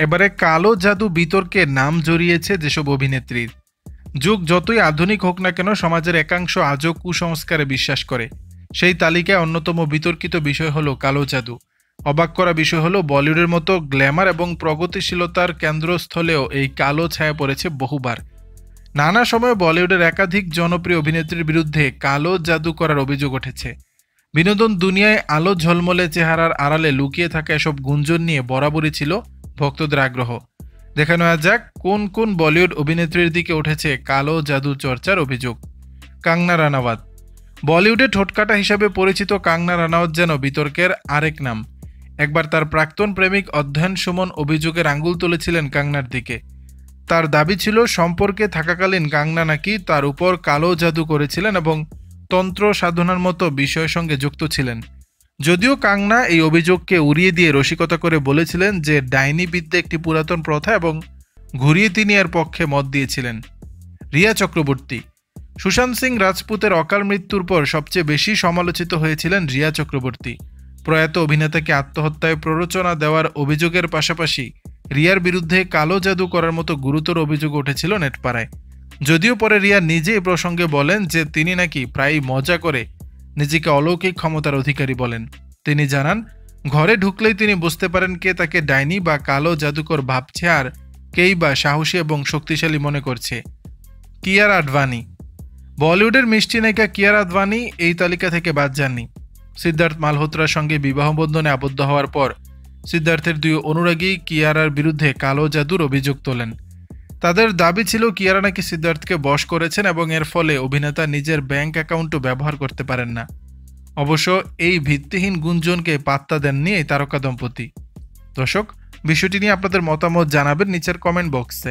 এবারে কালো জাদু বিতর্কে নাম জড়িয়েছে যেসব অভিনেত্রীর। যুগ যতই আধুনিক হোক না কেন, সমাজের একাংশ আজও কুসংস্কারে বিশ্বাস করে। সেই তালিকায় অন্যতম বিতর্কিত বিষয় হলো কালো জাদু। অবাক করা বিষয় হলো, বলিউডের মতো গ্ল্যামার এবং প্রগতিশীলতার কেন্দ্রস্থলেও এই কালো ছায়া পড়েছে বহুবার। নানা সময়ে বলিউডের একাধিক জনপ্রিয় অভিনেত্রীর বিরুদ্ধে কালো জাদু করার অভিযোগ উঠেছে। বিনোদন দুনিয়ায় আলো ঝলমলে চেহারার আড়ালে লুকিয়ে থাকা এসব গুঞ্জন নিয়ে বরাবরই ছিল ভক্তদের আগ্রহ। দেখে নেওয়া যাক কোন কোন বলিউড অভিনেত্রীর দিকে উঠেছে কালো জাদু চর্চার অভিযোগ। কাঙ্গনা রানাওয়াত। বলিউডে ঠোঁটকাটা হিসাবে পরিচিত কাঙ্গনা রানাওয়াত যেন বিতর্কের আরেক নাম। একবার তার প্রাক্তন প্রেমিক অধ্যয়ন সুমন অভিযোগের আঙুল তুলেছিলেন কাঙ্গনার দিকে। তার দাবি ছিল, সম্পর্কে থাকাকালীন কাঙ্গনা নাকি তার উপর কালো জাদু করেছিলেন এবং তন্ত্র সাধনার মতো বিষয়ের সঙ্গে যুক্ত ছিলেন। যদিও কাঙ্গনা এই অভিযোগকে উড়িয়ে দিয়ে রসিকতা করে বলেছিলেন যে ডাইনি বিদ্যা একটি পুরাতন প্রথা এবং ঘুরিয়ে তিনি এর পক্ষে মত দিয়েছিলেন। রিয়া চক্রবর্তী। সুশান্ত সিং রাজপুতের অকাল মৃত্যুর পর সবচেয়ে বেশি সমালোচিত হয়েছিলেন রিয়া চক্রবর্তী। প্রয়াত অভিনেতাকে আত্মহত্যায় প্ররোচনা দেওয়ার অভিযোগের পাশাপাশি রিয়ার বিরুদ্ধে কালো জাদু করার মতো গুরুতর অভিযোগ উঠেছিল নেটপাড়ায়। যদিও পরে রিয়া নিজে এই প্রসঙ্গে বলেন যে তিনি নাকি প্রায় মজা করে নিজেকে অলৌকিক ক্ষমতার অধিকারী বলেন। তিনি জানান, ঘরে ঢুকলেই তিনি বুঝতে পারেন কে তাকে ডাইনি বা কালো জাদুকর ভাবছে আর কেই বা সাহসী এবং শক্তিশালী মনে করছে। কিয়ারা আডভানি। বলিউডের মিষ্টি নায়িকা কিয়ারা আডভানি এই তালিকা থেকে বাদ যাননি। সিদ্ধার্থ মালহোত্রার সঙ্গে বিবাহ বন্ধনে আবদ্ধ হওয়ার পর সিদ্ধার্থের দুই অনুরাগী কিয়ারার বিরুদ্ধে কালো জাদুর অভিযোগ তোলেন। তাদের দাবি ছিল কিয়ারা নাকি সিদ্ধার্থকে বশ করেছেন এবং এর ফলে অভিনেতা নিজের ব্যাংক অ্যাকাউন্টও ব্যবহার করতে পারেন না। অবশ্য এই ভিত্তিহীন গুঞ্জনকে পাত্তা দেননি এই তারকা দম্পতি। দর্শক, বিষয়টি নিয়ে আপনাদের মতামত জানাবেন নিচের কমেন্ট বক্সে।